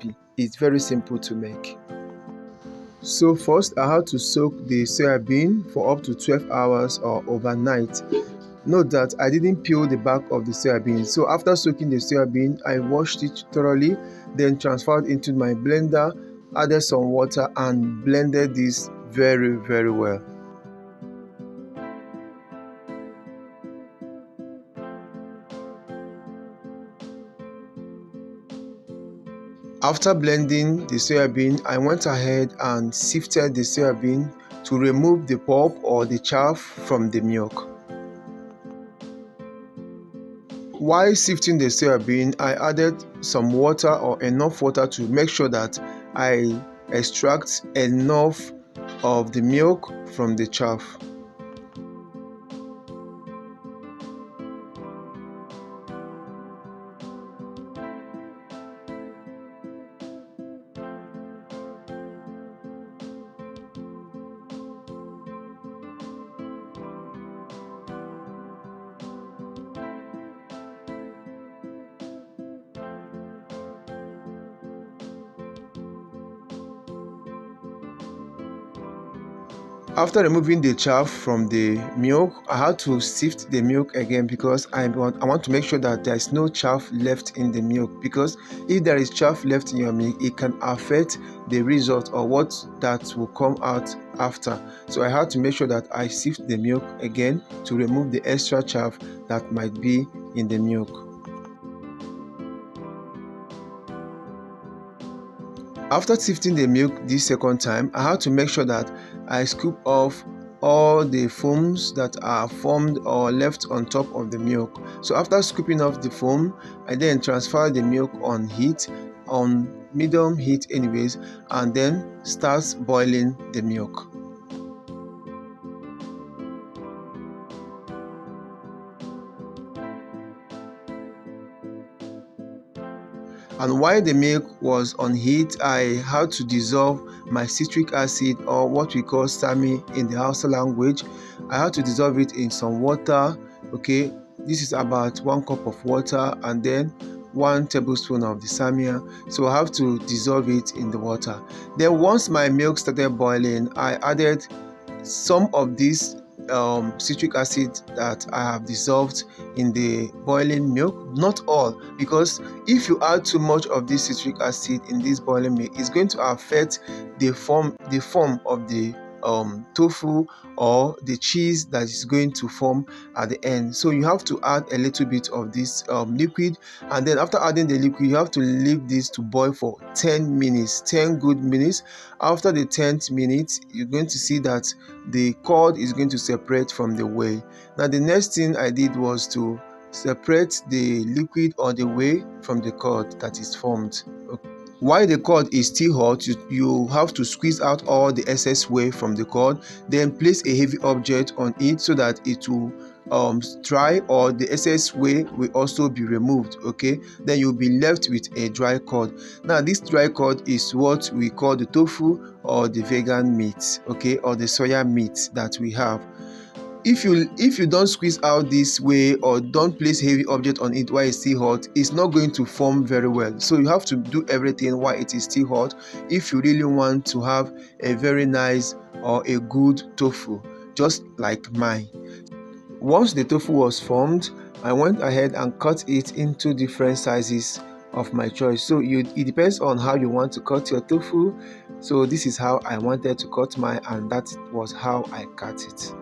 recipe. It's very simple to make. So first I had to soak the soya bean for up to 12 hours or overnight. Note that I didn't peel the back of the soya bean. So after soaking the soya bean, I washed it thoroughly, then transferred into my blender, added some water and blended this very well. After blending the soya bean, I went ahead and sifted the soya bean to remove the pulp or the chaff from the milk. While sifting the soya bean, I added some water or enough water to make sure that I extract enough of the milk from the chaff. After removing the chaff from the milk, I had to sift the milk again because I want to make sure that there is no chaff left in the milk, because if there is chaff left in your milk, it can affect the result or what that will come out after. So I had to make sure that I sift the milk again to remove the extra chaff that might be in the milk. After sifting the milk this second time, I had to make sure that I scoop off all the foams that are formed or left on top of the milk. So after scooping off the foam, I then transfer the milk on heat, on medium heat anyways, and then start boiling the milk. And while the milk was on heat, I had to dissolve my citric acid, or what we call sami in the Hausa language. I had to dissolve it in some water. Okay, this is about 1 cup of water and then 1 tablespoon of the samia. So I have to dissolve it in the water. Then once my milk started boiling, I added some of this citric acid that I have dissolved in the boiling milk. Not all, because if you add too much of this citric acid in this boiling milk, it's going to affect the form of the tofu or the cheese that is going to form at the end. So you have to add a little bit of this liquid, and then after adding the liquid, you have to leave this to boil for 10 minutes, 10 good minutes. After the 10th minute, you're going to see that the curd is going to separate from the whey. Now the next thing I did was to separate the liquid or the whey from the curd that is formed. While the curd is still hot, you have to squeeze out all the excess whey from the curd, then place a heavy object on it so that it will dry, or the excess whey will also be removed. Okay, then you'll be left with a dry curd. Now this dry curd is what we call the tofu or the vegan meat, okay, or the soya meat that we have. If you don't squeeze out this way or don't place heavy object on it while it's still hot, it's not going to form very well. So you have to do everything while it is still hot if you really want to have a very nice or a good tofu, just like mine. Once the tofu was formed, I went ahead and cut it into different sizes of my choice. So it depends on how you want to cut your tofu. So this is how I wanted to cut mine, and that was how I cut it.